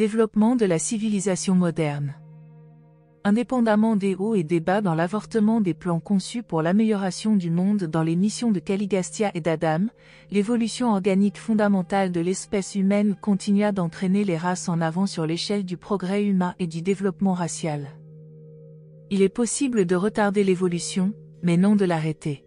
Développement de la civilisation moderne. Indépendamment des hauts et des bas dans l'avortement des plans conçus pour l'amélioration du monde dans les missions de Caligastia et d'Adam, l'évolution organique fondamentale de l'espèce humaine continua d'entraîner les races en avant sur l'échelle du progrès humain et du développement racial. Il est possible de retarder l'évolution, mais non de l'arrêter.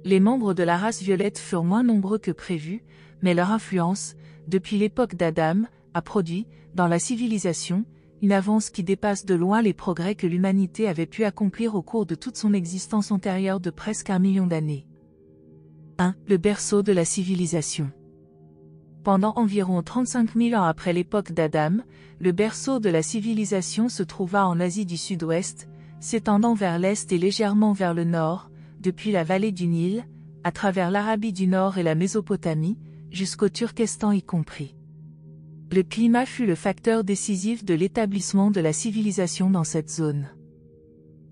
Les membres de la race violette furent moins nombreux que prévu, mais leur influence, depuis l'époque d'Adam, a produit, dans la civilisation, une avance qui dépasse de loin les progrès que l'humanité avait pu accomplir au cours de toute son existence antérieure de presque 1 million d'années. 1. Le berceau de la civilisation. Pendant environ 35 000 ans après l'époque d'Adam, le berceau de la civilisation se trouva en Asie du Sud-Ouest, s'étendant vers l'Est et légèrement vers le Nord, depuis la vallée du Nil, à travers l'Arabie du Nord et la Mésopotamie, jusqu'au Turkestan y compris. Le climat fut le facteur décisif de l'établissement de la civilisation dans cette zone.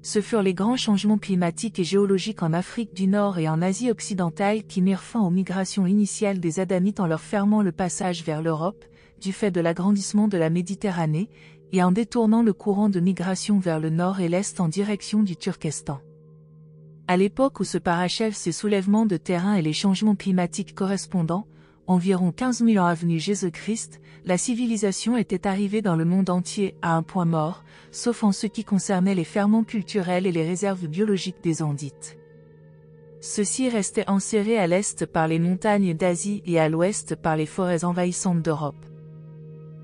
Ce furent les grands changements climatiques et géologiques en Afrique du Nord et en Asie occidentale qui mirent fin aux migrations initiales des Adamites en leur fermant le passage vers l'Europe, du fait de l'agrandissement de la Méditerranée, et en détournant le courant de migration vers le Nord et l'Est en direction du Turkestan. À l'époque où se parachèvent ces soulèvements de terrain et les changements climatiques correspondants, environ 15 000 ans avant Jésus-Christ, la civilisation était arrivée dans le monde entier à un point mort, sauf en ce qui concernait les ferments culturels et les réserves biologiques des Andites. Ceux-ci restaient enserrés à l'est par les montagnes d'Asie et à l'ouest par les forêts envahissantes d'Europe.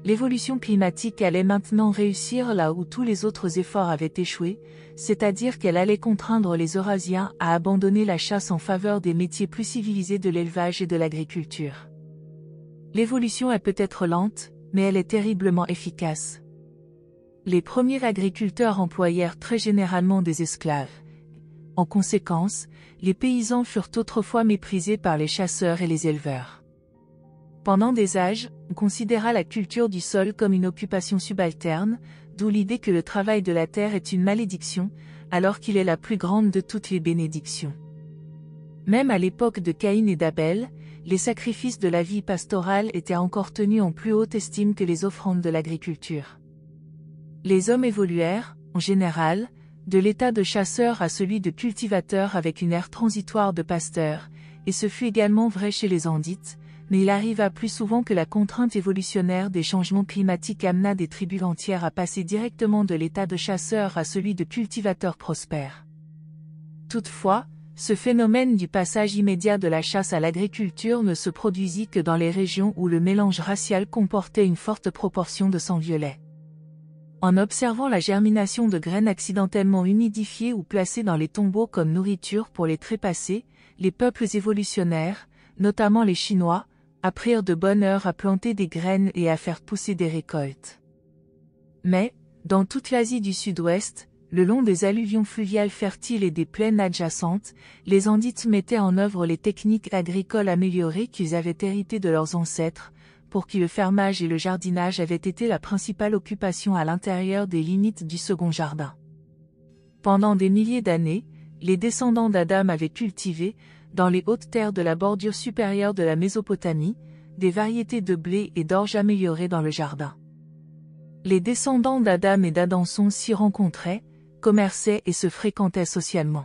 L'évolution climatique allait maintenant réussir là où tous les autres efforts avaient échoué, c'est-à-dire qu'elle allait contraindre les Eurasiens à abandonner la chasse en faveur des métiers plus civilisés de l'élevage et de l'agriculture. L'évolution est peut-être lente, mais elle est terriblement efficace. Les premiers agriculteurs employèrent très généralement des esclaves. En conséquence, les paysans furent autrefois méprisés par les chasseurs et les éleveurs. Pendant des âges, on considéra la culture du sol comme une occupation subalterne, d'où l'idée que le travail de la terre est une malédiction, alors qu'il est la plus grande de toutes les bénédictions. Même à l'époque de Caïn et d'Abel, les sacrifices de la vie pastorale étaient encore tenus en plus haute estime que les offrandes de l'agriculture. Les hommes évoluèrent, en général, de l'état de chasseur à celui de cultivateur avec une ère transitoire de pasteur, et ce fut également vrai chez les Andites, mais il arriva plus souvent que la contrainte évolutionnaire des changements climatiques amena des tribus entières à passer directement de l'état de chasseur à celui de cultivateur prospère. Toutefois, ce phénomène du passage immédiat de la chasse à l'agriculture ne se produisit que dans les régions où le mélange racial comportait une forte proportion de sang violet. En observant la germination de graines accidentellement humidifiées ou placées dans les tombeaux comme nourriture pour les trépassés, les peuples évolutionnaires, notamment les Chinois, apprirent de bonne heure à planter des graines et à faire pousser des récoltes. Mais, dans toute l'Asie du Sud-Ouest, le long des alluvions fluviales fertiles et des plaines adjacentes, les Andites mettaient en œuvre les techniques agricoles améliorées qu'ils avaient héritées de leurs ancêtres, pour qui le fermage et le jardinage avaient été la principale occupation à l'intérieur des limites du second jardin. Pendant des milliers d'années, les descendants d'Adam avaient cultivé, dans les hautes terres de la bordure supérieure de la Mésopotamie, des variétés de blé et d'orge améliorées dans le jardin. Les descendants d'Adam et d'Adanson s'y rencontraient, commerçaient et se fréquentaient socialement.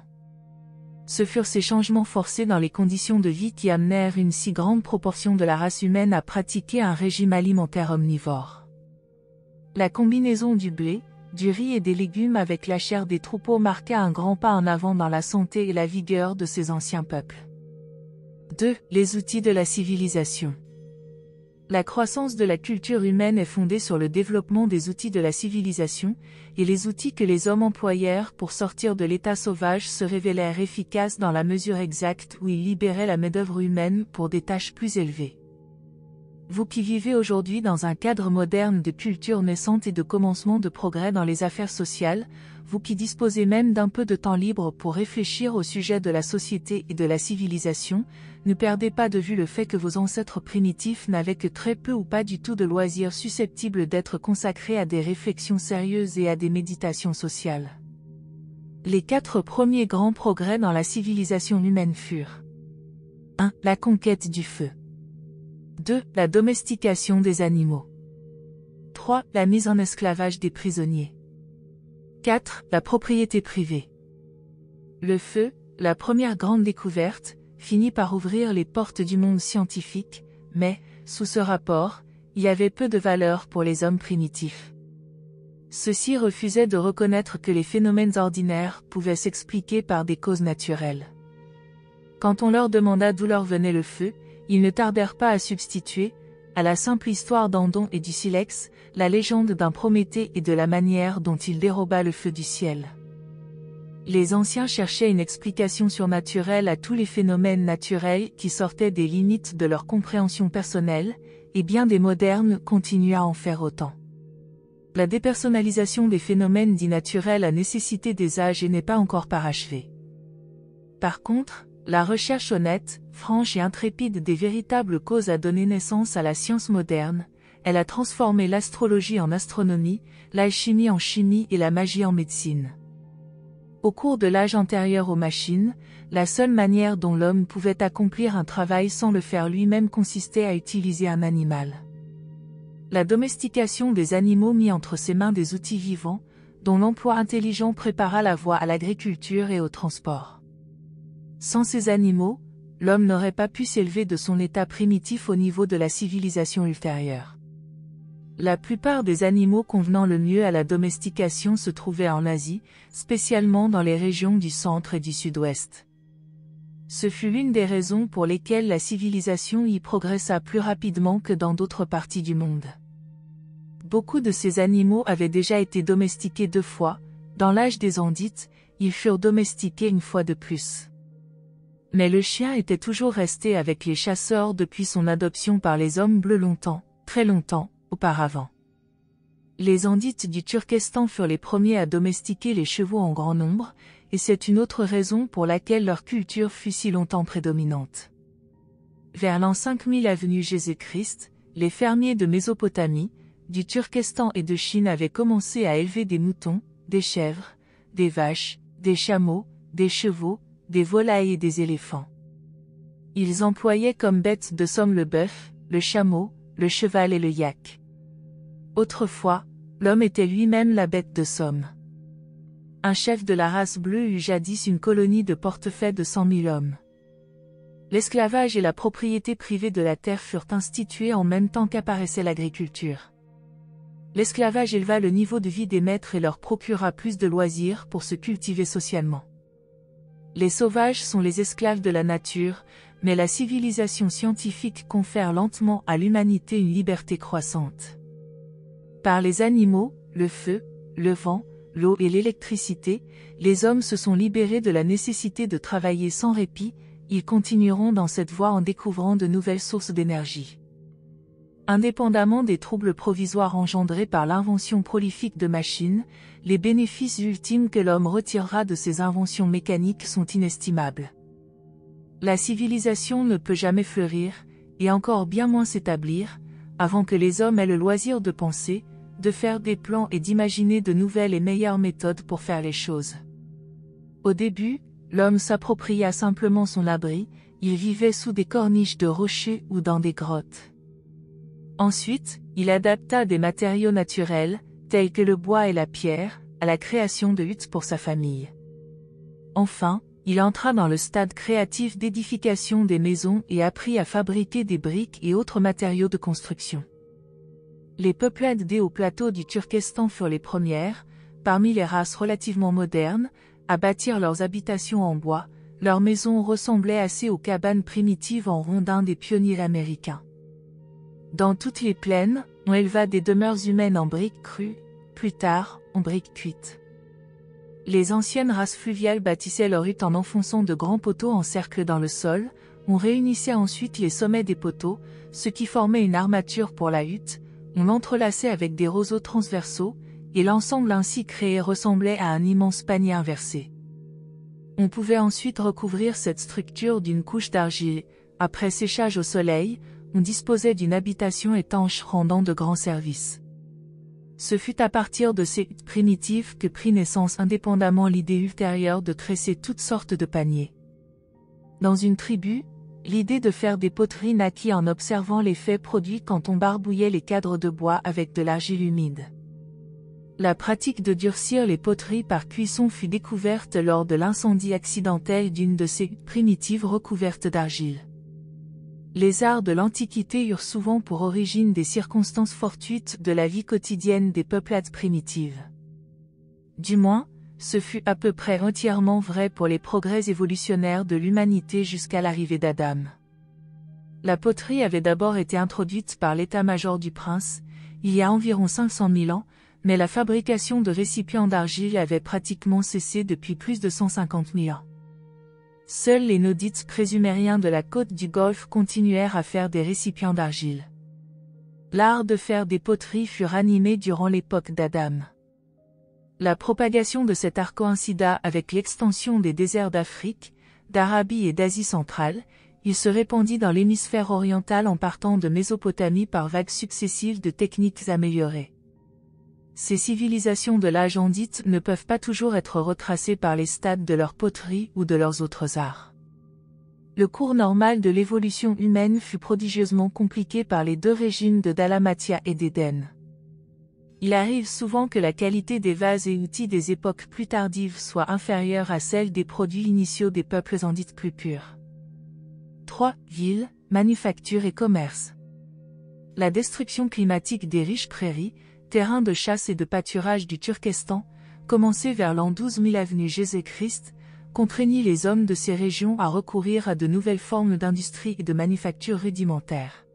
Ce furent ces changements forcés dans les conditions de vie qui amenèrent une si grande proportion de la race humaine à pratiquer un régime alimentaire omnivore. La combinaison du blé, du riz et des légumes avec la chair des troupeaux marqua un grand pas en avant dans la santé et la vigueur de ces anciens peuples. 2. Les outils de la civilisation. La croissance de la culture humaine est fondée sur le développement des outils de la civilisation, et les outils que les hommes employèrent pour sortir de l'état sauvage se révélèrent efficaces dans la mesure exacte où ils libéraient la main-d'œuvre humaine pour des tâches plus élevées. Vous qui vivez aujourd'hui dans un cadre moderne de culture naissante et de commencement de progrès dans les affaires sociales, vous qui disposez même d'un peu de temps libre pour réfléchir au sujet de la société et de la civilisation, ne perdez pas de vue le fait que vos ancêtres primitifs n'avaient que très peu ou pas du tout de loisirs susceptibles d'être consacrés à des réflexions sérieuses et à des méditations sociales. Les 4 premiers grands progrès dans la civilisation humaine furent 1. La conquête du feu. 2. La domestication des animaux. 3. La mise en esclavage des prisonniers. 4. La propriété privée. Le feu, la première grande découverte, finit par ouvrir les portes du monde scientifique, mais, sous ce rapport, il y avait peu de valeur pour les hommes primitifs. Ceux-ci refusaient de reconnaître que les phénomènes ordinaires pouvaient s'expliquer par des causes naturelles. Quand on leur demanda d'où leur venait le feu, ils ne tardèrent pas à substituer, à la simple histoire d'Andon et du silex, la légende d'un Prométhée et de la manière dont il déroba le feu du ciel. Les anciens cherchaient une explication surnaturelle à tous les phénomènes naturels qui sortaient des limites de leur compréhension personnelle, et bien des modernes continuent à en faire autant. La dépersonnalisation des phénomènes dits naturels a nécessité des âges et n'est pas encore parachevée. Par contre, la recherche honnête, franche et intrépide des véritables causes a donné naissance à la science moderne. Elle a transformé l'astrologie en astronomie, l'alchimie en chimie et la magie en médecine. Au cours de l'âge antérieur aux machines, la seule manière dont l'homme pouvait accomplir un travail sans le faire lui-même consistait à utiliser un animal. La domestication des animaux mit entre ses mains des outils vivants, dont l'emploi intelligent prépara la voie à l'agriculture et au transport. Sans ces animaux, l'homme n'aurait pas pu s'élever de son état primitif au niveau de la civilisation ultérieure. La plupart des animaux convenant le mieux à la domestication se trouvaient en Asie, spécialement dans les régions du centre et du sud-ouest. Ce fut l'une des raisons pour lesquelles la civilisation y progressa plus rapidement que dans d'autres parties du monde. Beaucoup de ces animaux avaient déjà été domestiqués 2 fois, dans l'âge des Andites, ils furent domestiqués une fois de plus. Mais le chien était toujours resté avec les chasseurs depuis son adoption par les hommes bleus longtemps, très longtemps, auparavant. Les Andites du Turkestan furent les premiers à domestiquer les chevaux en grand nombre, et c'est une autre raison pour laquelle leur culture fut si longtemps prédominante. Vers l'an 5000 avenue Jésus-Christ, les fermiers de Mésopotamie, du Turkestan et de Chine avaient commencé à élever des moutons, des chèvres, des vaches, des chameaux, des chevaux, des volailles et des éléphants. Ils employaient comme bêtes de somme le bœuf, le chameau, le cheval et le yak. Autrefois, l'homme était lui-même la bête de somme. Un chef de la race bleue eut jadis une colonie de portefaix de 100 000 hommes. L'esclavage et la propriété privée de la terre furent institués en même temps qu'apparaissait l'agriculture. L'esclavage éleva le niveau de vie des maîtres et leur procura plus de loisirs pour se cultiver socialement. Les sauvages sont les esclaves de la nature, mais la civilisation scientifique confère lentement à l'humanité une liberté croissante. Par les animaux, le feu, le vent, l'eau et l'électricité, les hommes se sont libérés de la nécessité de travailler sans répit, ils continueront dans cette voie en découvrant de nouvelles sources d'énergie. Indépendamment des troubles provisoires engendrés par l'invention prolifique de machines, les bénéfices ultimes que l'homme retirera de ces inventions mécaniques sont inestimables. La civilisation ne peut jamais fleurir, et encore bien moins s'établir, avant que les hommes aient le loisir de penser, de faire des plans et d'imaginer de nouvelles et meilleures méthodes pour faire les choses. Au début, l'homme s'appropria simplement son abri, il vivait sous des corniches de rochers ou dans des grottes. Ensuite, il adapta des matériaux naturels, tels que le bois et la pierre, à la création de huttes pour sa famille. Enfin, il entra dans le stade créatif d'édification des maisons et apprit à fabriquer des briques et autres matériaux de construction. Les peuplades des hauts plateaux du Turkestan furent les premières, parmi les races relativement modernes, à bâtir leurs habitations en bois. Leurs maisons ressemblaient assez aux cabanes primitives en rondins des pionniers américains. Dans toutes les plaines, on éleva des demeures humaines en briques crues, plus tard, en briques cuites. Les anciennes races fluviales bâtissaient leurs huttes en enfonçant de grands poteaux en cercle dans le sol, on réunissait ensuite les sommets des poteaux, ce qui formait une armature pour la hutte, on l'entrelaçait avec des roseaux transversaux, et l'ensemble ainsi créé ressemblait à un immense panier inversé. On pouvait ensuite recouvrir cette structure d'une couche d'argile. Après séchage au soleil, on disposait d'une habitation étanche rendant de grands services. Ce fut à partir de ces huttes primitives que prit naissance indépendamment l'idée ultérieure de tresser toutes sortes de paniers. Dans une tribu, L'idée de faire des poteries naquit en observant l'effet produit quand on barbouillait les cadres de bois avec de l'argile humide. La pratique de durcir les poteries par cuisson fut découverte lors de l'incendie accidentel d'une de ces primitives recouvertes d'argile. Les arts de l'Antiquité eurent souvent pour origine des circonstances fortuites de la vie quotidienne des peuplades primitives. Du moins, ce fut à peu près entièrement vrai pour les progrès évolutionnaires de l'humanité jusqu'à l'arrivée d'Adam. La poterie avait d'abord été introduite par l'état-major du prince, il y a environ 500 000 ans, mais la fabrication de récipients d'argile avait pratiquement cessé depuis plus de 150 000 ans. Seuls les Nodites présumériens de la côte du Golfe continuèrent à faire des récipients d'argile. L'art de faire des poteries fut ranimé durant l'époque d'Adam. La propagation de cet art coïncida avec l'extension des déserts d'Afrique, d'Arabie et d'Asie centrale. Il se répandit dans l'hémisphère oriental en partant de Mésopotamie par vagues successives de techniques améliorées. Ces civilisations de l'âge andite ne peuvent pas toujours être retracées par les stades de leur poterie ou de leurs autres arts. Le cours normal de l'évolution humaine fut prodigieusement compliqué par les deux régimes de Dalmatia et d'Éden. Il arrive souvent que la qualité des vases et outils des époques plus tardives soit inférieure à celle des produits initiaux des peuples andites plus purs. 3. Ville, manufacture et commerce. La destruction climatique des riches prairies, terrains de chasse et de pâturage du Turkestan, commencée vers l'an 12 000 avenue Jésus-Christ, contraignit les hommes de ces régions à recourir à de nouvelles formes d'industrie et de manufacture rudimentaires.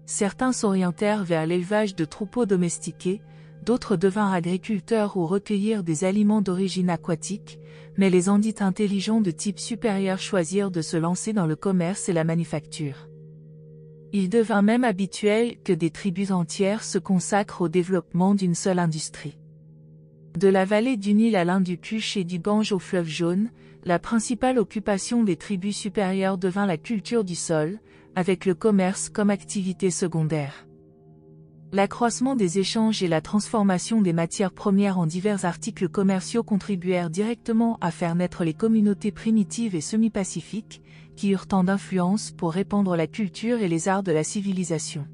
Certains s'orientèrent vers l'élevage de troupeaux domestiqués, d'autres devinrent agriculteurs ou recueillirent des aliments d'origine aquatique, mais les andites intelligents de type supérieur choisirent de se lancer dans le commerce et la manufacture. Il devint même habituel que des tribus entières se consacrent au développement d'une seule industrie. De la vallée du Nil à l'Hindu-Kush et du Gange au fleuve Jaune, la principale occupation des tribus supérieures devint la culture du sol, avec le commerce comme activité secondaire. L'accroissement des échanges et la transformation des matières premières en divers articles commerciaux contribuèrent directement à faire naître les communautés primitives et semi-pacifiques, qui eurent tant d'influence pour répandre la culture et les arts de la civilisation.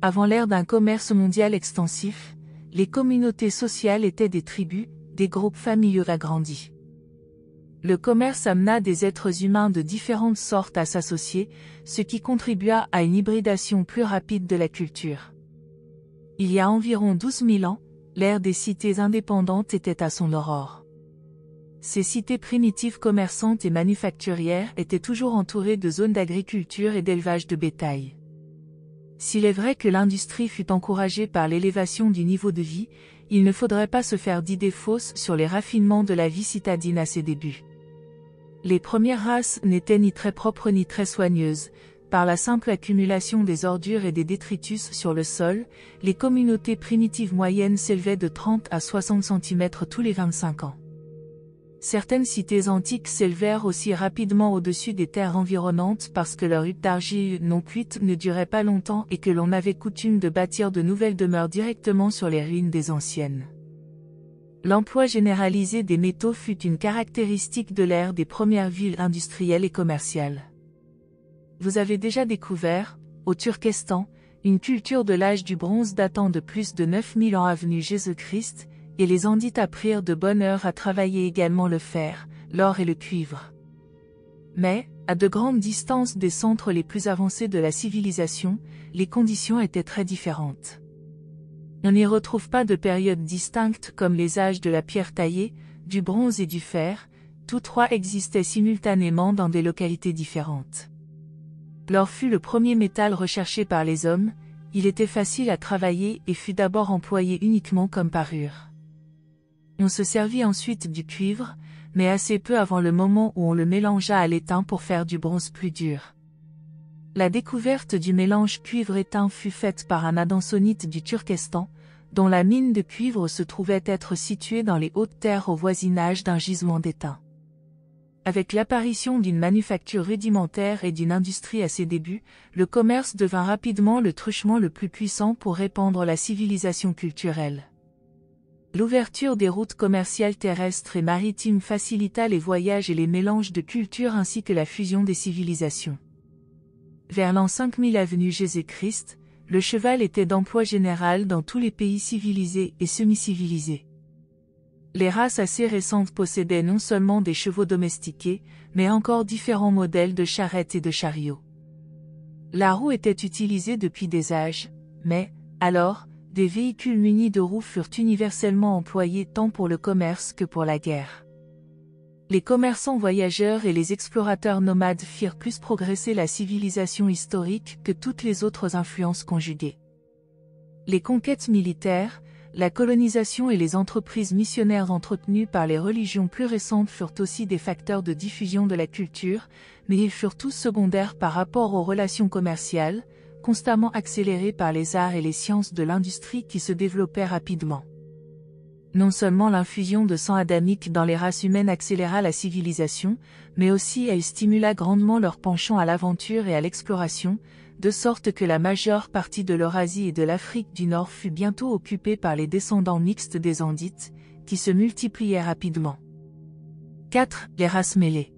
Avant l'ère d'un commerce mondial extensif, les communautés sociales étaient des tribus, des groupes familiaux agrandis. Le commerce amena des êtres humains de différentes sortes à s'associer, ce qui contribua à une hybridation plus rapide de la culture. Il y a environ 12 000 ans, l'ère des cités indépendantes était à son aurore. Ces cités primitives commerçantes et manufacturières étaient toujours entourées de zones d'agriculture et d'élevage de bétail. S'il est vrai que l'industrie fut encouragée par l'élévation du niveau de vie, il ne faudrait pas se faire d'idées fausses sur les raffinements de la vie citadine à ses débuts. Les premières races n'étaient ni très propres ni très soigneuses. Par la simple accumulation des ordures et des détritus sur le sol, les communautés primitives moyennes s'élevaient de 30 à 60 cm tous les 25 ans. Certaines cités antiques s'élevèrent aussi rapidement au-dessus des terres environnantes parce que leurs huttes d'argile non cuites ne duraient pas longtemps et que l'on avait coutume de bâtir de nouvelles demeures directement sur les ruines des anciennes. L'emploi généralisé des métaux fut une caractéristique de l'ère des premières villes industrielles et commerciales. Vous avez déjà découvert, au Turkestan, une culture de l'âge du bronze datant de plus de 9000 ans avenue Jésus-Christ, et les Andites apprirent de bonne heure à travailler également le fer, l'or et le cuivre. Mais, à de grandes distances des centres les plus avancés de la civilisation, les conditions étaient très différentes. On n'y retrouve pas de périodes distinctes comme les âges de la pierre taillée, du bronze et du fer, tous trois existaient simultanément dans des localités différentes. L'or fut le premier métal recherché par les hommes, il était facile à travailler et fut d'abord employé uniquement comme parure. On se servit ensuite du cuivre, mais assez peu avant le moment où on le mélangea à l'étain pour faire du bronze plus dur. La découverte du mélange cuivre-étain fut faite par un adansonite du Turkestan, dont la mine de cuivre se trouvait être située dans les hautes terres au voisinage d'un gisement d'étain. Avec l'apparition d'une manufacture rudimentaire et d'une industrie à ses débuts, le commerce devint rapidement le truchement le plus puissant pour répandre la civilisation culturelle. L'ouverture des routes commerciales terrestres et maritimes facilita les voyages et les mélanges de cultures ainsi que la fusion des civilisations. Vers l'an 5000 avenue Jésus-Christ, le cheval était d'emploi général dans tous les pays civilisés et semi-civilisés. Les races assez récentes possédaient non seulement des chevaux domestiqués, mais encore différents modèles de charrettes et de chariots. La roue était utilisée depuis des âges, mais, alors, des véhicules munis de roues furent universellement employés tant pour le commerce que pour la guerre. Les commerçants voyageurs et les explorateurs nomades firent plus progresser la civilisation historique que toutes les autres influences conjuguées. Les conquêtes militaires, la colonisation et les entreprises missionnaires entretenues par les religions plus récentes furent aussi des facteurs de diffusion de la culture, mais ils furent tous secondaires par rapport aux relations commerciales, constamment accélérées par les arts et les sciences de l'industrie qui se développaient rapidement. Non seulement l'infusion de sang adamique dans les races humaines accéléra la civilisation, mais aussi elle stimula grandement leur penchant à l'aventure et à l'exploration, de sorte que la majeure partie de l'Eurasie et de l'Afrique du Nord fut bientôt occupée par les descendants mixtes des Andites, qui se multipliaient rapidement. 4. Les races mêlées.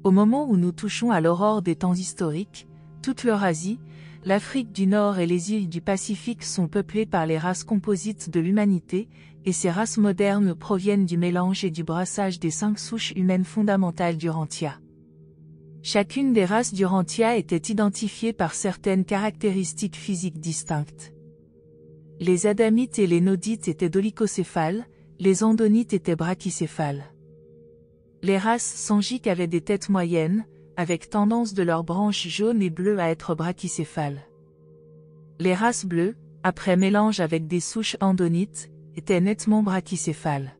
Au moment où nous touchons à l'aurore des temps historiques, toute l'Eurasie, l'Afrique du Nord et les îles du Pacifique sont peuplées par les races composites de l'humanité, et ces races modernes proviennent du mélange et du brassage des 5 souches humaines fondamentales d'Urantia. Chacune des races d'Urantia était identifiée par certaines caractéristiques physiques distinctes. Les Adamites et les Nodites étaient dolichocéphales, les Andonites étaient brachycéphales. Les races sangiques avaient des têtes moyennes, avec tendance de leurs branches jaunes et bleues à être brachycéphales. Les races bleues, après mélange avec des souches andonites, étaient nettement brachycéphales.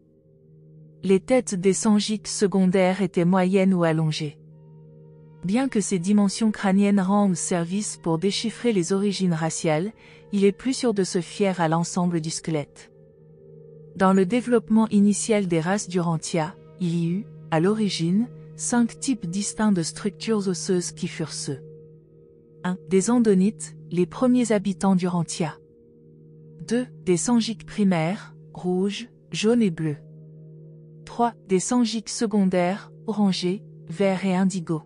Les têtes des sangiques secondaires étaient moyennes ou allongées. Bien que ces dimensions crâniennes rendent service pour déchiffrer les origines raciales, il est plus sûr de se fier à l'ensemble du squelette. Dans le développement initial des races d'Urantia, il y eut, à l'origine, 5 types distincts de structures osseuses qui furent ceux. 1. Des Andonites, les premiers habitants d'Urantia. 2. Des sangiques primaires, rouges, jaunes et bleus. 3. Des sangiques secondaires, orangés, verts et indigo.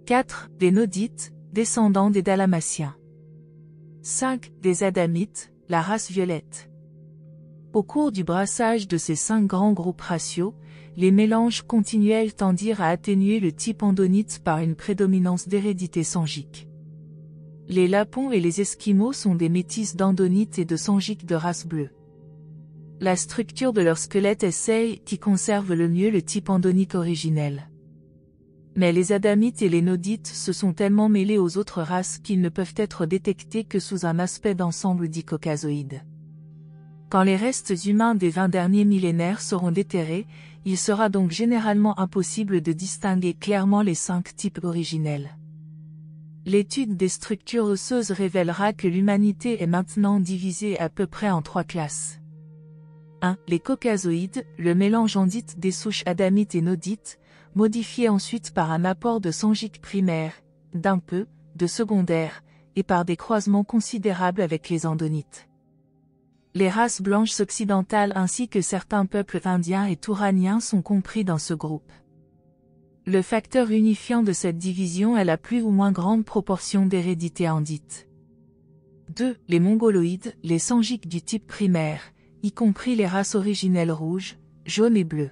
4. Des Nodites, descendants des Dalmatiens. 5. Des Adamites, la race violette. Au cours du brassage de ces 5 grands groupes raciaux, les mélanges continuels tendirent à atténuer le type andonite par une prédominance d'hérédité sangique. Les Lapons et les Esquimaux sont des métis d'andonites et de sangiques de race bleue. La structure de leur squelette est celle qui conserve le mieux le type andonique originel. Mais les Adamites et les Nodites se sont tellement mêlés aux autres races qu'ils ne peuvent être détectés que sous un aspect d'ensemble dit caucasoïde. Quand les restes humains des 20 derniers millénaires seront déterrés, il sera donc généralement impossible de distinguer clairement les 5 types originels. L'étude des structures osseuses révélera que l'humanité est maintenant divisée à peu près en 3 classes. 1. Les caucasoïdes, le mélange andite des souches adamites et nodites, modifié ensuite par un apport de sangiques primaires, d'un peu, de secondaires, et par des croisements considérables avec les andonites. Les races blanches occidentales ainsi que certains peuples indiens et touraniens sont compris dans ce groupe. Le facteur unifiant de cette division est la plus ou moins grande proportion d'hérédité andite. 2. Les mongoloïdes, les sangiques du type primaire, y compris les races originelles rouges, jaunes et bleues.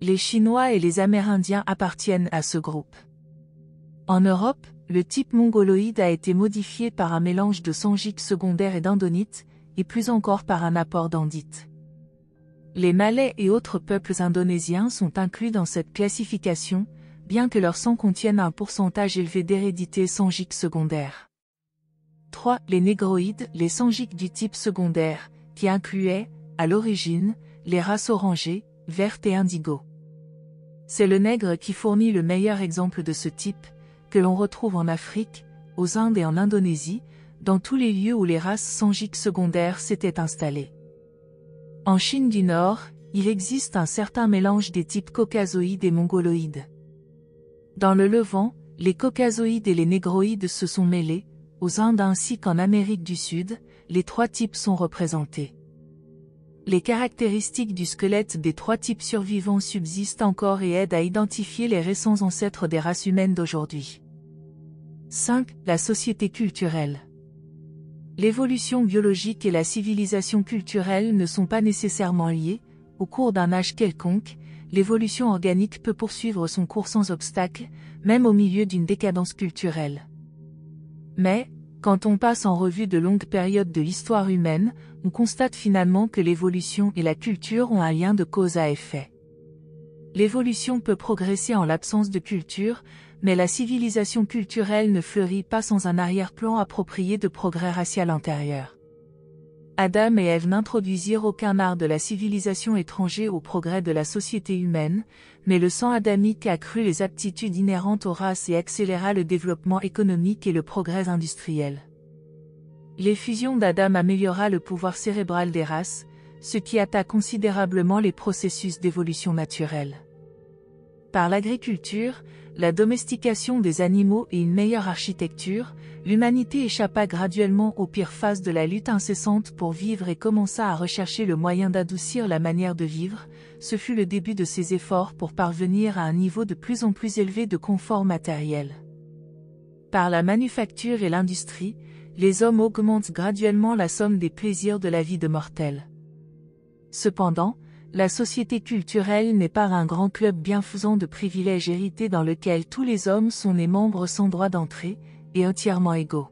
Les Chinois et les Amérindiens appartiennent à ce groupe. En Europe, le type mongoloïde a été modifié par un mélange de sangiques secondaires et d'andonites, et plus encore par un apport d'andite. Les Malais et autres peuples indonésiens sont inclus dans cette classification, bien que leur sang contienne un pourcentage élevé d'hérédité sangique secondaire. 3. Les négroïdes, les sangiques du type secondaire, qui incluaient, à l'origine, les races orangées, vertes et indigo. C'est le nègre qui fournit le meilleur exemple de ce type, que l'on retrouve en Afrique, aux Indes et en Indonésie, dans tous les lieux où les races sangiques secondaires s'étaient installées. En Chine du Nord, il existe un certain mélange des types caucasoïdes et mongoloïdes. Dans le Levant, les caucasoïdes et les négroïdes se sont mêlés, aux Indes ainsi qu'en Amérique du Sud, les 3 types sont représentés. Les caractéristiques du squelette des 3 types survivants subsistent encore et aident à identifier les récents ancêtres des races humaines d'aujourd'hui. 5. La société culturelle. L'évolution biologique et la civilisation culturelle ne sont pas nécessairement liées. Au cours d'un âge quelconque, l'évolution organique peut poursuivre son cours sans obstacle, même au milieu d'une décadence culturelle. Mais, quand on passe en revue de longues périodes de l'histoire humaine, on constate finalement que l'évolution et la culture ont un lien de cause à effet. L'évolution peut progresser en l'absence de culture, mais la civilisation culturelle ne fleurit pas sans un arrière-plan approprié de progrès racial antérieur. Adam et Ève n'introduisirent aucun art de la civilisation étranger au progrès de la société humaine, mais le sang adamique accrut les aptitudes inhérentes aux races et accéléra le développement économique et le progrès industriel. L'effusion d'Adam améliora le pouvoir cérébral des races, ce qui hâta considérablement les processus d'évolution naturelle. Par l'agriculture, la domestication des animaux et une meilleure architecture, l'humanité échappa graduellement aux pires phases de la lutte incessante pour vivre et commença à rechercher le moyen d'adoucir la manière de vivre. Ce fut le début de ses efforts pour parvenir à un niveau de plus en plus élevé de confort matériel. Par la manufacture et l'industrie, les hommes augmentent graduellement la somme des plaisirs de la vie de mortels. Cependant, la société culturelle n'est pas un grand club bienfaisant de privilèges hérités dans lequel tous les hommes sont nés membres sans droit d'entrée, et entièrement égaux.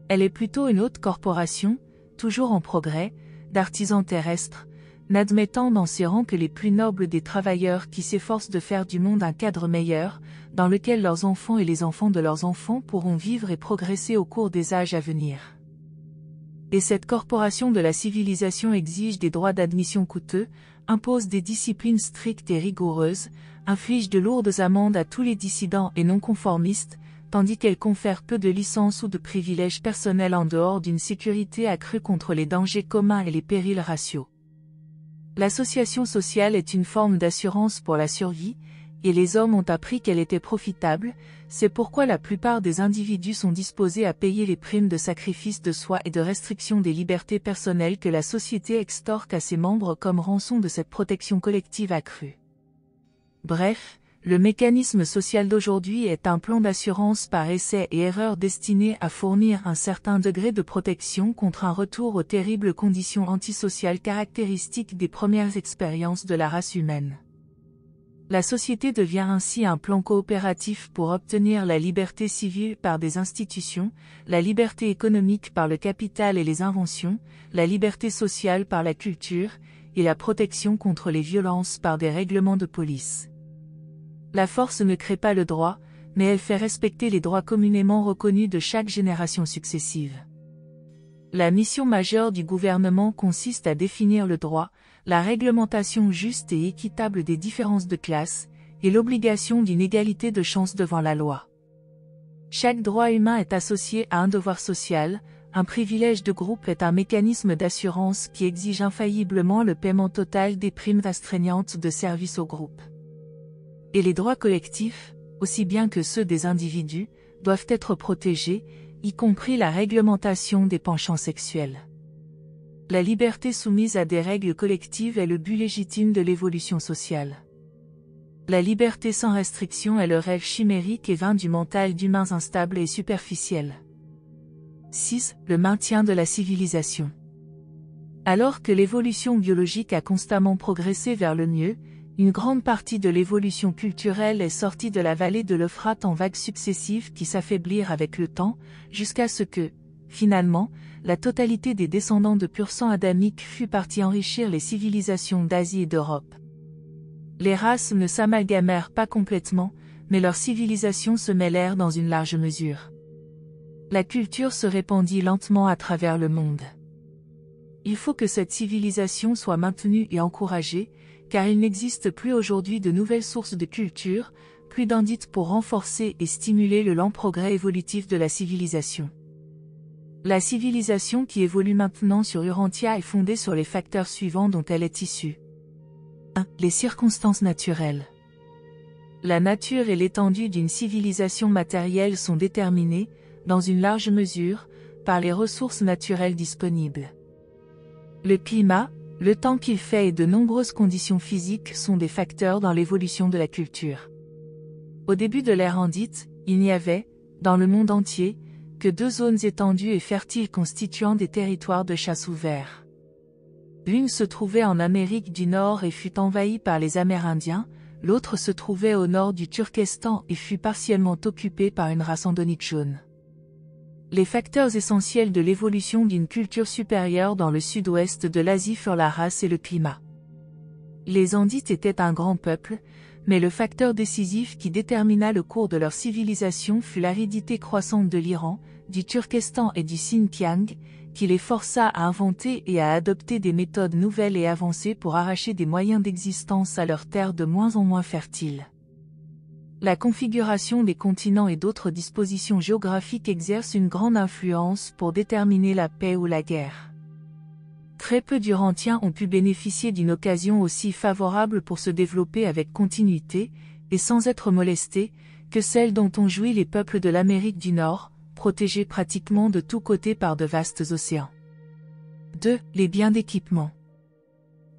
Elle est plutôt une haute corporation, toujours en progrès, d'artisans terrestres, n'admettant dans ses rangs que les plus nobles des travailleurs qui s'efforcent de faire du monde un cadre meilleur, dans lequel leurs enfants et les enfants de leurs enfants pourront vivre et progresser au cours des âges à venir. Et cette corporation de la civilisation exige des droits d'admission coûteux, impose des disciplines strictes et rigoureuses, inflige de lourdes amendes à tous les dissidents et non-conformistes, tandis qu'elle confère peu de licences ou de privilèges personnels en dehors d'une sécurité accrue contre les dangers communs et les périls raciaux. L'association sociale est une forme d'assurance pour la survie, et les hommes ont appris qu'elle était profitable, c'est pourquoi la plupart des individus sont disposés à payer les primes de sacrifice de soi et de restriction des libertés personnelles que la société extorque à ses membres comme rançon de cette protection collective accrue. Bref, le mécanisme social d'aujourd'hui est un plan d'assurance par essai et erreur destiné à fournir un certain degré de protection contre un retour aux terribles conditions antisociales caractéristiques des premières expériences de la race humaine. La société devient ainsi un plan coopératif pour obtenir la liberté civile par des institutions, la liberté économique par le capital et les inventions, la liberté sociale par la culture, et la protection contre les violences par des règlements de police. La force ne crée pas le droit, mais elle fait respecter les droits communément reconnus de chaque génération successive. La mission majeure du gouvernement consiste à définir le droit, la réglementation juste et équitable des différences de classe, et l'obligation d'une égalité de chance devant la loi. Chaque droit humain est associé à un devoir social, un privilège de groupe est un mécanisme d'assurance qui exige infailliblement le paiement total des primes astreignantes de service au groupe. Et les droits collectifs, aussi bien que ceux des individus, doivent être protégés, y compris la réglementation des penchants sexuels. La liberté soumise à des règles collectives est le but légitime de l'évolution sociale. La liberté sans restriction est le rêve chimérique et vain du mental d'humains instables et superficiels. 6. Le maintien de la civilisation. Alors que l'évolution biologique a constamment progressé vers le mieux, une grande partie de l'évolution culturelle est sortie de la vallée de l'Euphrate en vagues successives qui s'affaiblirent avec le temps, jusqu'à ce que, finalement, la totalité des descendants de pur sang adamique fût partie enrichir les civilisations d'Asie et d'Europe. Les races ne s'amalgamèrent pas complètement, mais leurs civilisations se mêlèrent dans une large mesure. La culture se répandit lentement à travers le monde. Il faut que cette civilisation soit maintenue et encouragée, car il n'existe plus aujourd'hui de nouvelles sources de culture, plus d'indices pour renforcer et stimuler le lent progrès évolutif de la civilisation. La civilisation qui évolue maintenant sur Urantia est fondée sur les facteurs suivants dont elle est issue. 1. Les circonstances naturelles. La nature et l'étendue d'une civilisation matérielle sont déterminées, dans une large mesure, par les ressources naturelles disponibles. Le climat, Le temps qu'il fait et de nombreuses conditions physiques sont des facteurs dans l'évolution de la culture. Au début de l'ère andite, il n'y avait, dans le monde entier, que 2 zones étendues et fertiles constituant des territoires de chasse ouverts. L'une se trouvait en Amérique du Nord et fut envahie par les Amérindiens, l'autre se trouvait au nord du Turkestan et fut partiellement occupée par une race andonite jaune. Les facteurs essentiels de l'évolution d'une culture supérieure dans le sud-ouest de l'Asie furent la race et le climat. Les Andites étaient un grand peuple, mais le facteur décisif qui détermina le cours de leur civilisation fut l'aridité croissante de l'Iran, du Turkestan et du Xinjiang, qui les força à inventer et à adopter des méthodes nouvelles et avancées pour arracher des moyens d'existence à leurs terres de moins en moins fertiles. La configuration des continents et d'autres dispositions géographiques exercent une grande influence pour déterminer la paix ou la guerre. Très peu d'Urantiens ont pu bénéficier d'une occasion aussi favorable pour se développer avec continuité, et sans être molestés, que celle dont ont joui les peuples de l'Amérique du Nord, protégés pratiquement de tous côtés par de vastes océans. 2. Les biens d'équipement.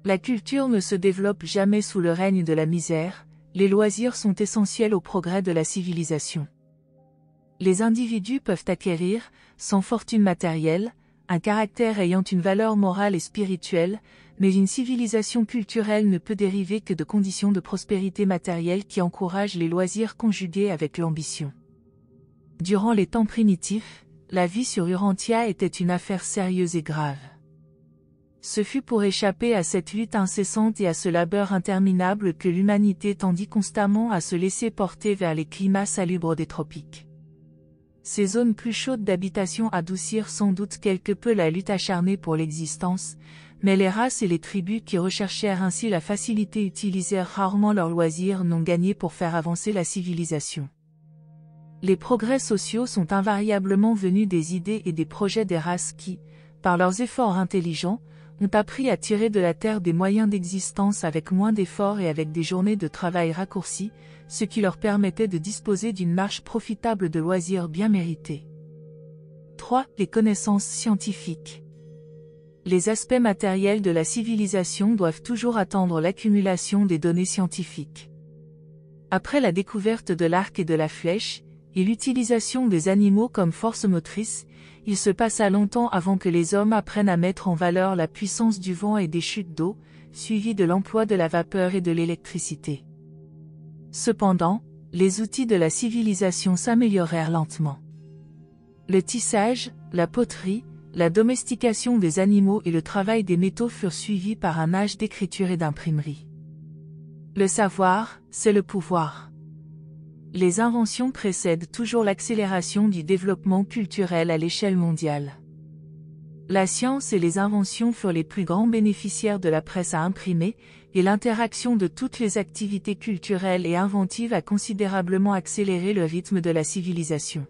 La culture ne se développe jamais sous le règne de la misère. Les loisirs sont essentiels au progrès de la civilisation. Les individus peuvent acquérir, sans fortune matérielle, un caractère ayant une valeur morale et spirituelle, mais une civilisation culturelle ne peut dériver que de conditions de prospérité matérielle qui encouragent les loisirs conjugués avec l'ambition. Durant les temps primitifs, la vie sur Urantia était une affaire sérieuse et grave. Ce fut pour échapper à cette lutte incessante et à ce labeur interminable que l'humanité tendit constamment à se laisser porter vers les climats salubres des tropiques. Ces zones plus chaudes d'habitation adoucirent sans doute quelque peu la lutte acharnée pour l'existence, mais les races et les tribus qui recherchèrent ainsi la facilité utilisèrent rarement leurs loisirs non gagnés pour faire avancer la civilisation. Les progrès sociaux sont invariablement venus des idées et des projets des races qui, par leurs efforts intelligents, ont appris à tirer de la terre des moyens d'existence avec moins d'efforts et avec des journées de travail raccourcies, ce qui leur permettait de disposer d'une marge profitable de loisirs bien mérités. 3. Les connaissances scientifiques. Les aspects matériels de la civilisation doivent toujours attendre l'accumulation des données scientifiques. Après la découverte de l'arc et de la flèche, et l'utilisation des animaux comme force motrice, il se passa longtemps avant que les hommes apprennent à mettre en valeur la puissance du vent et des chutes d'eau, suivi de l'emploi de la vapeur et de l'électricité. Cependant, les outils de la civilisation s'améliorèrent lentement. Le tissage, la poterie, la domestication des animaux et le travail des métaux furent suivis par un âge d'écriture et d'imprimerie. Le savoir, c'est le pouvoir. Les inventions précèdent toujours l'accélération du développement culturel à l'échelle mondiale. La science et les inventions furent les plus grands bénéficiaires de la presse à imprimer, et l'interaction de toutes les activités culturelles et inventives a considérablement accéléré le rythme de la civilisation.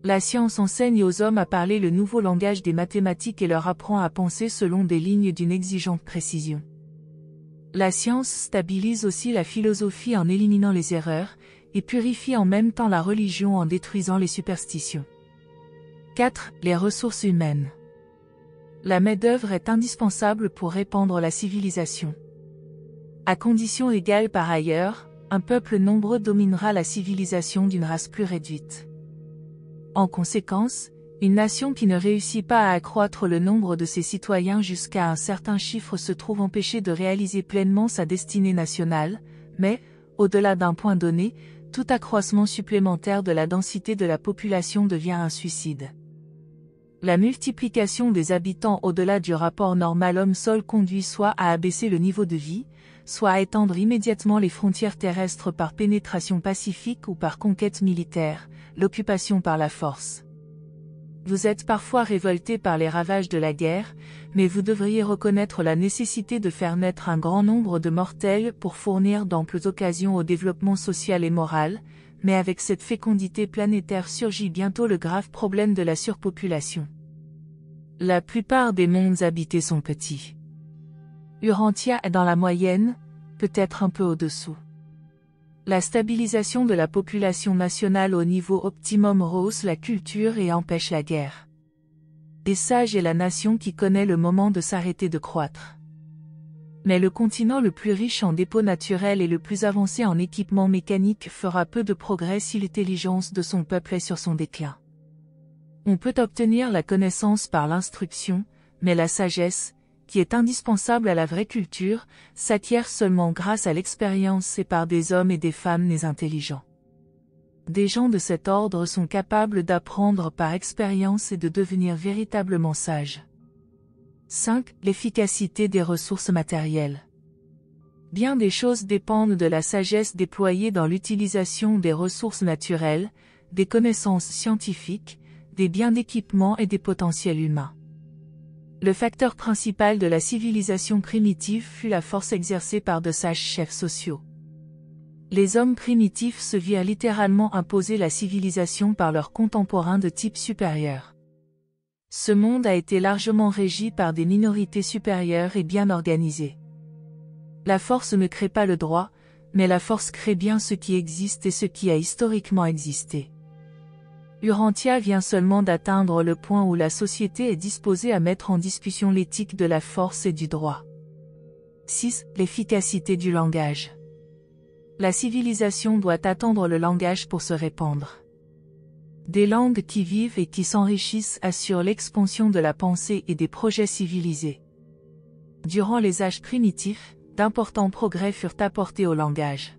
La science enseigne aux hommes à parler le nouveau langage des mathématiques et leur apprend à penser selon des lignes d'une exigeante précision. La science stabilise aussi la philosophie en éliminant les erreurs, et purifie en même temps la religion en détruisant les superstitions. 4. Les ressources humaines. La main-d'œuvre est indispensable pour répandre la civilisation. À condition égale par ailleurs, un peuple nombreux dominera la civilisation d'une race plus réduite. En conséquence, une nation qui ne réussit pas à accroître le nombre de ses citoyens jusqu'à un certain chiffre se trouve empêchée de réaliser pleinement sa destinée nationale, mais, au-delà d'un point donné, tout accroissement supplémentaire de la densité de la population devient un suicide. La multiplication des habitants au-delà du rapport normal homme-sol conduit soit à abaisser le niveau de vie, soit à étendre immédiatement les frontières terrestres par pénétration pacifique ou par conquête militaire, l'occupation par la force. Vous êtes parfois révolté par les ravages de la guerre, mais vous devriez reconnaître la nécessité de faire naître un grand nombre de mortels pour fournir d'amples occasions au développement social et moral, mais avec cette fécondité planétaire surgit bientôt le grave problème de la surpopulation. La plupart des mondes habités sont petits. Urantia est dans la moyenne, peut-être un peu au-dessous. La stabilisation de la population nationale au niveau optimum rehausse la culture et empêche la guerre. Et sage est la nation qui connaît le moment de s'arrêter de croître. Mais le continent le plus riche en dépôts naturels et le plus avancé en équipements mécaniques fera peu de progrès si l'intelligence de son peuple est sur son déclin. On peut obtenir la connaissance par l'instruction, mais la sagesse, qui est indispensable à la vraie culture, s'acquiert seulement grâce à l'expérience et par des hommes et des femmes nés intelligents. Des gens de cet ordre sont capables d'apprendre par expérience et de devenir véritablement sages. 5. L'efficacité des ressources matérielles. Bien des choses dépendent de la sagesse déployée dans l'utilisation des ressources naturelles, des connaissances scientifiques, des biens d'équipement et des potentiels humains. Le facteur principal de la civilisation primitive fut la force exercée par de sages chefs sociaux. Les hommes primitifs se virent littéralement imposer la civilisation par leurs contemporains de type supérieur. Ce monde a été largement régi par des minorités supérieures et bien organisées. La force ne crée pas le droit, mais la force crée bien ce qui existe et ce qui a historiquement existé. Urantia vient seulement d'atteindre le point où la société est disposée à mettre en discussion l'éthique de la force et du droit. 6. L'efficacité du langage. La civilisation doit attendre le langage pour se répandre. Des langues qui vivent et qui s'enrichissent assurent l'expansion de la pensée et des projets civilisés. Durant les âges primitifs, d'importants progrès furent apportés au langage.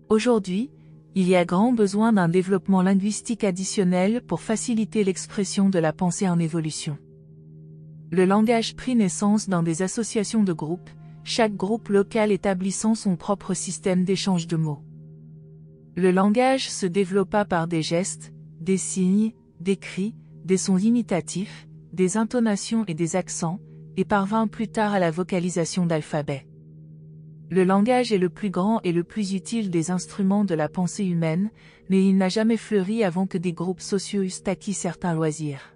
Aujourd'hui, il y a grand besoin d'un développement linguistique additionnel pour faciliter l'expression de la pensée en évolution. Le langage prit naissance dans des associations de groupes, chaque groupe local établissant son propre système d'échange de mots. Le langage se développa par des gestes, des signes, des cris, des sons imitatifs, des intonations et des accents, et parvint plus tard à la vocalisation d'alphabets. Le langage est le plus grand et le plus utile des instruments de la pensée humaine, mais il n'a jamais fleuri avant que des groupes sociaux eussent acquis certains loisirs.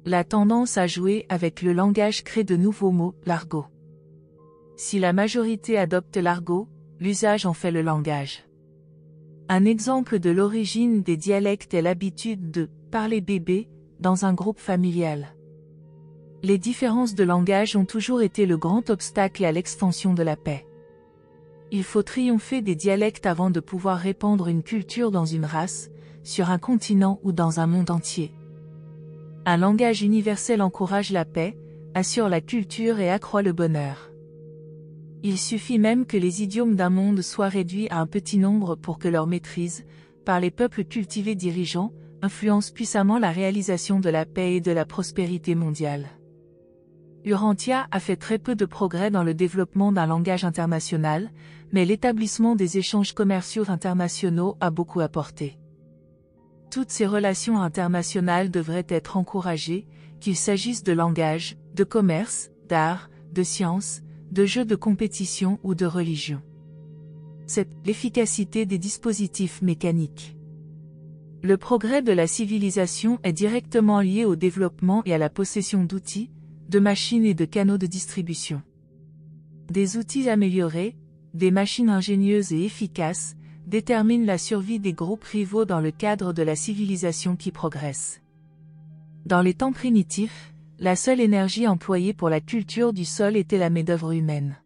La tendance à jouer avec le langage crée de nouveaux mots, l'argot. Si la majorité adopte l'argot, l'usage en fait le langage. Un exemple de l'origine des dialectes est l'habitude de « parler bébé » dans un groupe familial. Les différences de langage ont toujours été le grand obstacle à l'extension de la paix. Il faut triompher des dialectes avant de pouvoir répandre une culture dans une race, sur un continent ou dans un monde entier. Un langage universel encourage la paix, assure la culture et accroît le bonheur. Il suffit même que les idiomes d'un monde soient réduits à un petit nombre pour que leur maîtrise, par les peuples cultivés dirigeants, influence puissamment la réalisation de la paix et de la prospérité mondiale. Urantia a fait très peu de progrès dans le développement d'un langage international, mais l'établissement des échanges commerciaux internationaux a beaucoup apporté. Toutes ces relations internationales devraient être encouragées, qu'il s'agisse de langage, de commerce, d'art, de sciences, de jeux de compétition ou de religion. C'est l'efficacité des dispositifs mécaniques. Le progrès de la civilisation est directement lié au développement et à la possession d'outils, de machines et de canaux de distribution. Des outils améliorés, des machines ingénieuses et efficaces, déterminent la survie des groupes rivaux dans le cadre de la civilisation qui progresse. Dans les temps primitifs, la seule énergie employée pour la culture du sol était la main-d'œuvre humaine.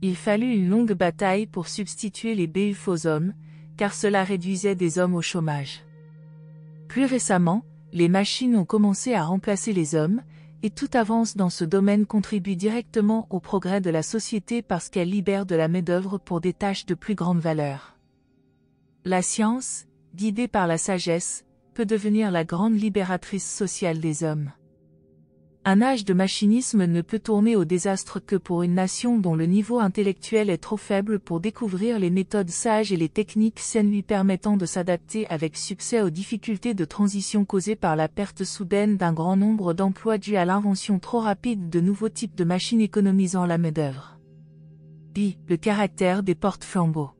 Il fallut une longue bataille pour substituer les béufs aux hommes, car cela réduisait des hommes au chômage. Plus récemment, les machines ont commencé à remplacer les hommes, et toute avance dans ce domaine contribue directement au progrès de la société parce qu'elle libère de la main-d'œuvre pour des tâches de plus grande valeur. La science, guidée par la sagesse, peut devenir la grande libératrice sociale des hommes. Un âge de machinisme ne peut tourner au désastre que pour une nation dont le niveau intellectuel est trop faible pour découvrir les méthodes sages et les techniques saines lui permettant de s'adapter avec succès aux difficultés de transition causées par la perte soudaine d'un grand nombre d'emplois due à l'invention trop rapide de nouveaux types de machines économisant la main-d'œuvre. Le caractère des porte-flambeaux.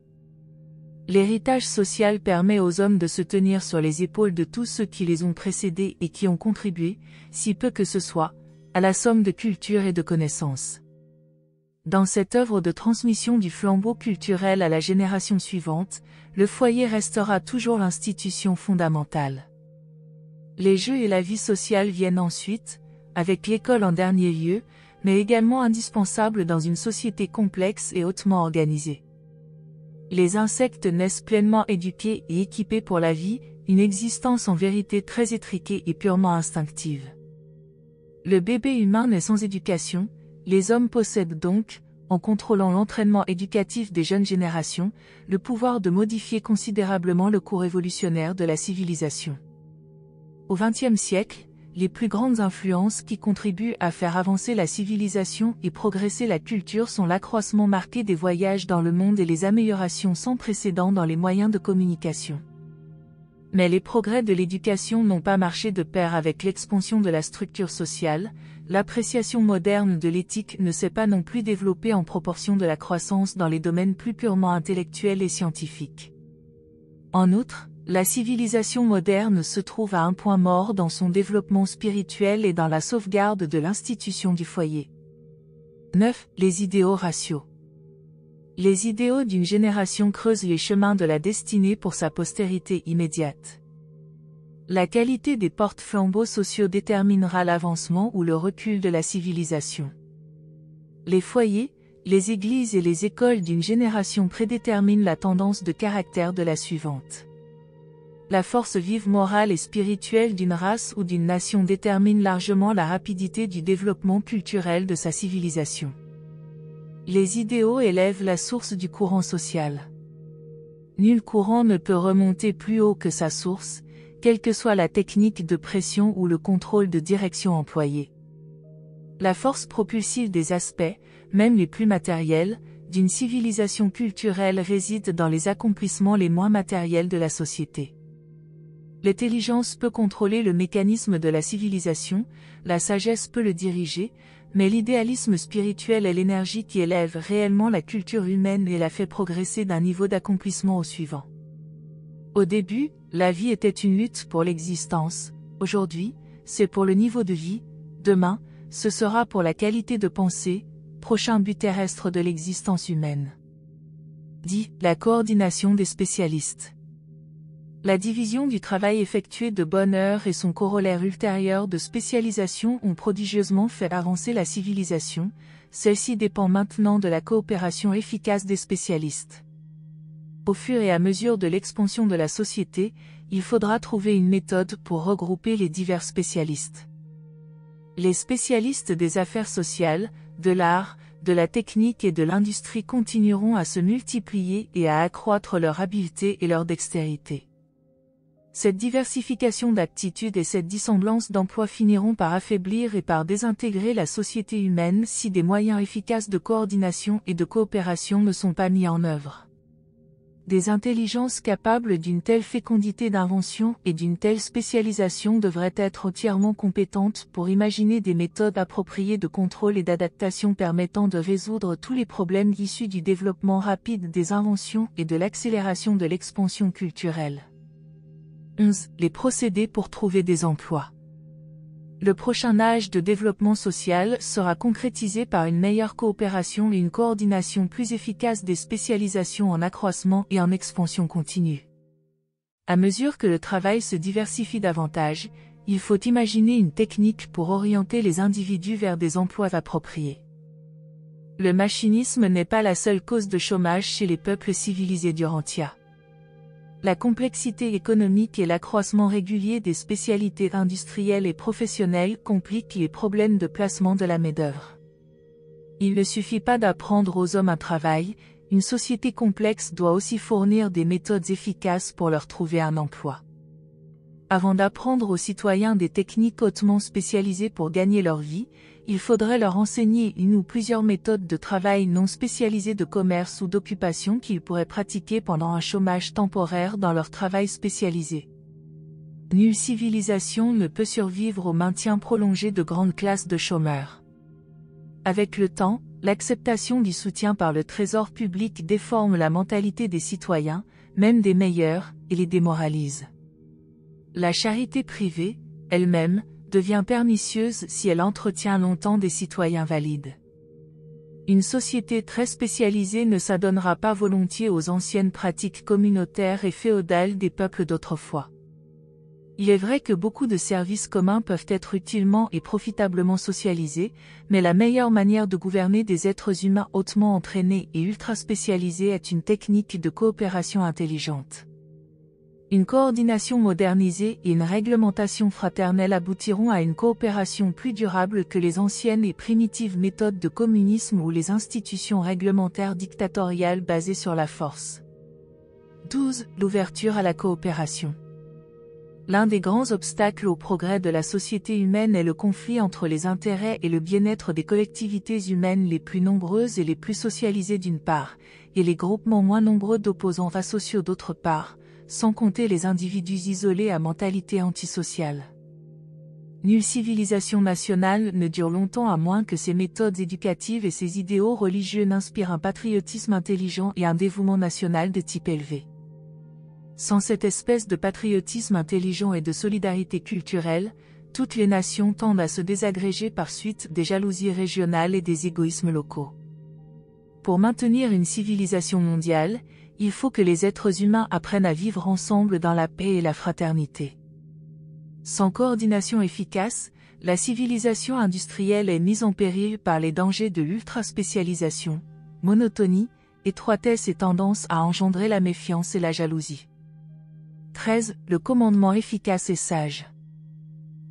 L'héritage social permet aux hommes de se tenir sur les épaules de tous ceux qui les ont précédés et qui ont contribué, si peu que ce soit, à la somme de culture et de connaissances. Dans cette œuvre de transmission du flambeau culturel à la génération suivante, le foyer restera toujours l'institution fondamentale. Les jeux et la vie sociale viennent ensuite, avec l'école en dernier lieu, mais également indispensables dans une société complexe et hautement organisée. Les insectes naissent pleinement éduqués et équipés pour la vie, une existence en vérité très étriquée et purement instinctive. Le bébé humain naît sans éducation, les hommes possèdent donc, en contrôlant l'entraînement éducatif des jeunes générations, le pouvoir de modifier considérablement le cours évolutionnaire de la civilisation. Au XXe siècle, les plus grandes influences qui contribuent à faire avancer la civilisation et progresser la culture sont l'accroissement marqué des voyages dans le monde et les améliorations sans précédent dans les moyens de communication. Mais les progrès de l'éducation n'ont pas marché de pair avec l'expansion de la structure sociale, l'appréciation moderne de l'éthique ne s'est pas non plus développée en proportion de la croissance dans les domaines plus purement intellectuels et scientifiques. En outre, la civilisation moderne se trouve à un point mort dans son développement spirituel et dans la sauvegarde de l'institution du foyer. 9. Les idéaux raciaux. Les idéaux d'une génération creusent les chemins de la destinée pour sa postérité immédiate. La qualité des porte-flambeaux sociaux déterminera l'avancement ou le recul de la civilisation. Les foyers, les églises et les écoles d'une génération prédéterminent la tendance de caractère de la suivante. La force vive morale et spirituelle d'une race ou d'une nation détermine largement la rapidité du développement culturel de sa civilisation. Les idéaux élèvent la source du courant social. Nul courant ne peut remonter plus haut que sa source, quelle que soit la technique de pression ou le contrôle de direction employé. La force propulsive des aspects, même les plus matériels, d'une civilisation culturelle réside dans les accomplissements les moins matériels de la société. L'intelligence peut contrôler le mécanisme de la civilisation, la sagesse peut le diriger, mais l'idéalisme spirituel est l'énergie qui élève réellement la culture humaine et la fait progresser d'un niveau d'accomplissement au suivant. Au début, la vie était une lutte pour l'existence, aujourd'hui, c'est pour le niveau de vie, demain, ce sera pour la qualité de pensée, prochain but terrestre de l'existence humaine. 10. La coordination des spécialistes. La division du travail effectué de bonne heure et son corollaire ultérieur de spécialisation ont prodigieusement fait avancer la civilisation, celle-ci dépend maintenant de la coopération efficace des spécialistes. Au fur et à mesure de l'expansion de la société, il faudra trouver une méthode pour regrouper les divers spécialistes. Les spécialistes des affaires sociales, de l'art, de la technique et de l'industrie continueront à se multiplier et à accroître leur habileté et leur dextérité. Cette diversification d'aptitudes et cette dissemblance d'emplois finiront par affaiblir et par désintégrer la société humaine si des moyens efficaces de coordination et de coopération ne sont pas mis en œuvre. Des intelligences capables d'une telle fécondité d'invention et d'une telle spécialisation devraient être entièrement compétentes pour imaginer des méthodes appropriées de contrôle et d'adaptation permettant de résoudre tous les problèmes issus du développement rapide des inventions et de l'accélération de l'expansion culturelle. 11. Les procédés pour trouver des emplois. Le prochain âge de développement social sera concrétisé par une meilleure coopération et une coordination plus efficace des spécialisations en accroissement et en expansion continue. À mesure que le travail se diversifie davantage, il faut imaginer une technique pour orienter les individus vers des emplois appropriés. Le machinisme n'est pas la seule cause de chômage chez les peuples civilisés d'Urantia. La complexité économique et l'accroissement régulier des spécialités industrielles et professionnelles compliquent les problèmes de placement de la main-d'œuvre. Il ne suffit pas d'apprendre aux hommes un travail, une société complexe doit aussi fournir des méthodes efficaces pour leur trouver un emploi. Avant d'apprendre aux citoyens des techniques hautement spécialisées pour gagner leur vie, il faudrait leur enseigner une ou plusieurs méthodes de travail non spécialisées de commerce ou d'occupation qu'ils pourraient pratiquer pendant un chômage temporaire dans leur travail spécialisé. Nulle civilisation ne peut survivre au maintien prolongé de grandes classes de chômeurs. Avec le temps, l'acceptation du soutien par le trésor public déforme la mentalité des citoyens, même des meilleurs, et les démoralise. La charité privée, elle-même, devient pernicieuse si elle entretient longtemps des citoyens valides. Une société très spécialisée ne s'adonnera pas volontiers aux anciennes pratiques communautaires et féodales des peuples d'autrefois. Il est vrai que beaucoup de services communs peuvent être utilement et profitablement socialisés, mais la meilleure manière de gouverner des êtres humains hautement entraînés et ultra spécialisés est une technique de coopération intelligente. Une coordination modernisée et une réglementation fraternelle aboutiront à une coopération plus durable que les anciennes et primitives méthodes de communisme ou les institutions réglementaires dictatoriales basées sur la force. 12. L'ouverture à la coopération. L'un des grands obstacles au progrès de la société humaine est le conflit entre les intérêts et le bien-être des collectivités humaines les plus nombreuses et les plus socialisées d'une part, et les groupements moins nombreux d'opposants asociaux d'autre part, sans compter les individus isolés à mentalité antisociale. Nulle civilisation nationale ne dure longtemps à moins que ses méthodes éducatives et ses idéaux religieux n'inspirent un patriotisme intelligent et un dévouement national de type élevé. Sans cette espèce de patriotisme intelligent et de solidarité culturelle, toutes les nations tendent à se désagréger par suite des jalousies régionales et des égoïsmes locaux. Pour maintenir une civilisation mondiale, il faut que les êtres humains apprennent à vivre ensemble dans la paix et la fraternité. Sans coordination efficace, la civilisation industrielle est mise en péril par les dangers de l'ultra-spécialisation, monotonie, étroitesse et tendance à engendrer la méfiance et la jalousie. 13. Le commandement efficace et sage.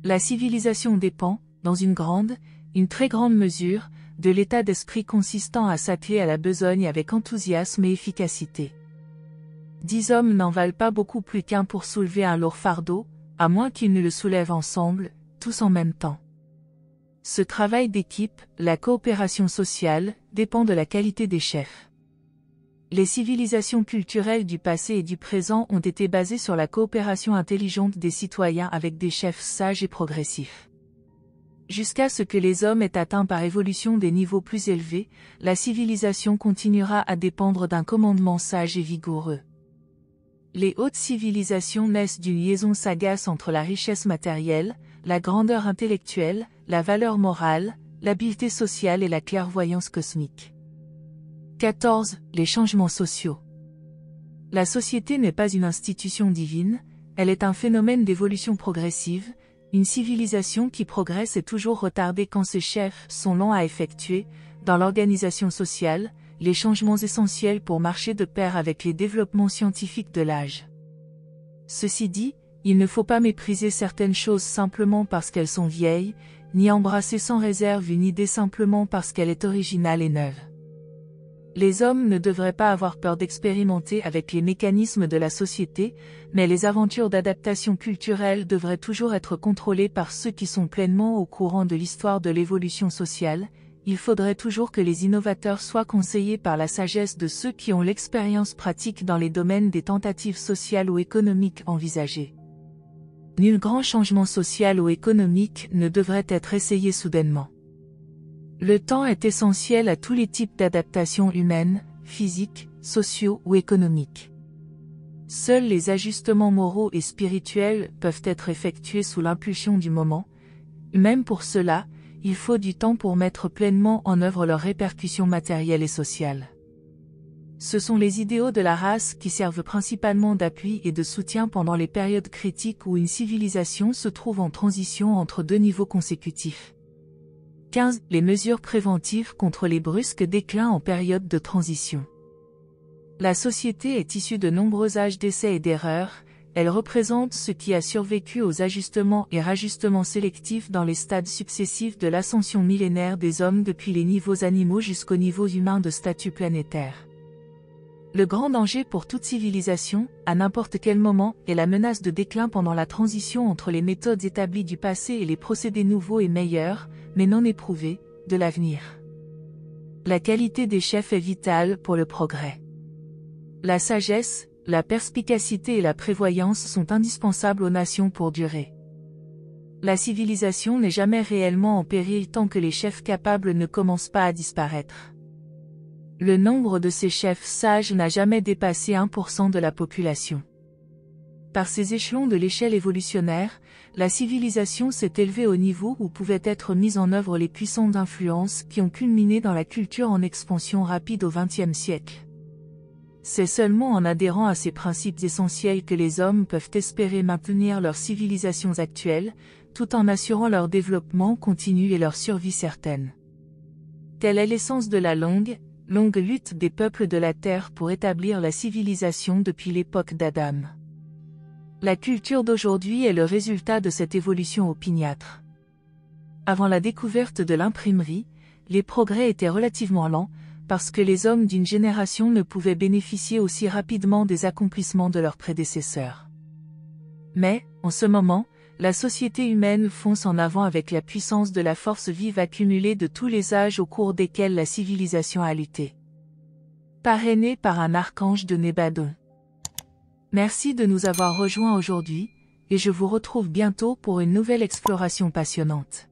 La civilisation dépend, dans une très grande mesure, de l'état d'esprit consistant à s'atteler à la besogne avec enthousiasme et efficacité. 10 hommes n'en valent pas beaucoup plus qu'un pour soulever un lourd fardeau, à moins qu'ils ne le soulèvent ensemble, tous en même temps. Ce travail d'équipe, la coopération sociale, dépend de la qualité des chefs. Les civilisations culturelles du passé et du présent ont été basées sur la coopération intelligente des citoyens avec des chefs sages et progressifs. Jusqu'à ce que les hommes aient atteint par évolution des niveaux plus élevés, la civilisation continuera à dépendre d'un commandement sage et vigoureux. Les hautes civilisations naissent d'une liaison sagace entre la richesse matérielle, la grandeur intellectuelle, la valeur morale, l'habileté sociale et la clairvoyance cosmique. 14. Les changements sociaux. La société n'est pas une institution divine, elle est un phénomène d'évolution progressive. Une civilisation qui progresse est toujours retardée quand ses chefs sont lents à effectuer, dans l'organisation sociale, les changements essentiels pour marcher de pair avec les développements scientifiques de l'âge. Ceci dit, il ne faut pas mépriser certaines choses simplement parce qu'elles sont vieilles, ni embrasser sans réserve une idée simplement parce qu'elle est originale et neuve. Les hommes ne devraient pas avoir peur d'expérimenter avec les mécanismes de la société, mais les aventures d'adaptation culturelle devraient toujours être contrôlées par ceux qui sont pleinement au courant de l'histoire de l'évolution sociale. Il faudrait toujours que les innovateurs soient conseillés par la sagesse de ceux qui ont l'expérience pratique dans les domaines des tentatives sociales ou économiques envisagées. Nul grand changement social ou économique ne devrait être essayé soudainement. Le temps est essentiel à tous les types d'adaptations humaines, physiques, sociaux ou économiques. Seuls les ajustements moraux et spirituels peuvent être effectués sous l'impulsion du moment. Même pour cela, il faut du temps pour mettre pleinement en œuvre leurs répercussions matérielles et sociales. Ce sont les idéaux de la race qui servent principalement d'appui et de soutien pendant les périodes critiques où une civilisation se trouve en transition entre deux niveaux consécutifs. 15. Les mesures préventives contre les brusques déclins en période de transition. La société est issue de nombreux âges d'essais et d'erreurs, elle représente ce qui a survécu aux ajustements et rajustements sélectifs dans les stades successifs de l'ascension millénaire des hommes depuis les niveaux animaux jusqu'au niveau humain de statut planétaire. Le grand danger pour toute civilisation, à n'importe quel moment, est la menace de déclin pendant la transition entre les méthodes établies du passé et les procédés nouveaux et meilleurs, mais non éprouvés, de l'avenir. La qualité des chefs est vitale pour le progrès. La sagesse, la perspicacité et la prévoyance sont indispensables aux nations pour durer. La civilisation n'est jamais réellement en péril tant que les chefs capables ne commencent pas à disparaître. Le nombre de ces chefs sages n'a jamais dépassé 1% de la population. Par ces échelons de l'échelle évolutionnaire, la civilisation s'est élevée au niveau où pouvaient être mises en œuvre les puissances d'influence qui ont culminé dans la culture en expansion rapide au XXe siècle. C'est seulement en adhérant à ces principes essentiels que les hommes peuvent espérer maintenir leurs civilisations actuelles, tout en assurant leur développement continu et leur survie certaine. Telle est l'essence de la longue lutte des peuples de la Terre pour établir la civilisation depuis l'époque d'Adam. La culture d'aujourd'hui est le résultat de cette évolution opiniâtre. Avant la découverte de l'imprimerie, les progrès étaient relativement lents, parce que les hommes d'une génération ne pouvaient bénéficier aussi rapidement des accomplissements de leurs prédécesseurs. Mais, en ce moment, la société humaine fonce en avant avec la puissance de la force vive accumulée de tous les âges au cours desquels la civilisation a lutté. Parrainé par un archange de Nébadon. Merci de nous avoir rejoints aujourd'hui, et je vous retrouve bientôt pour une nouvelle exploration passionnante.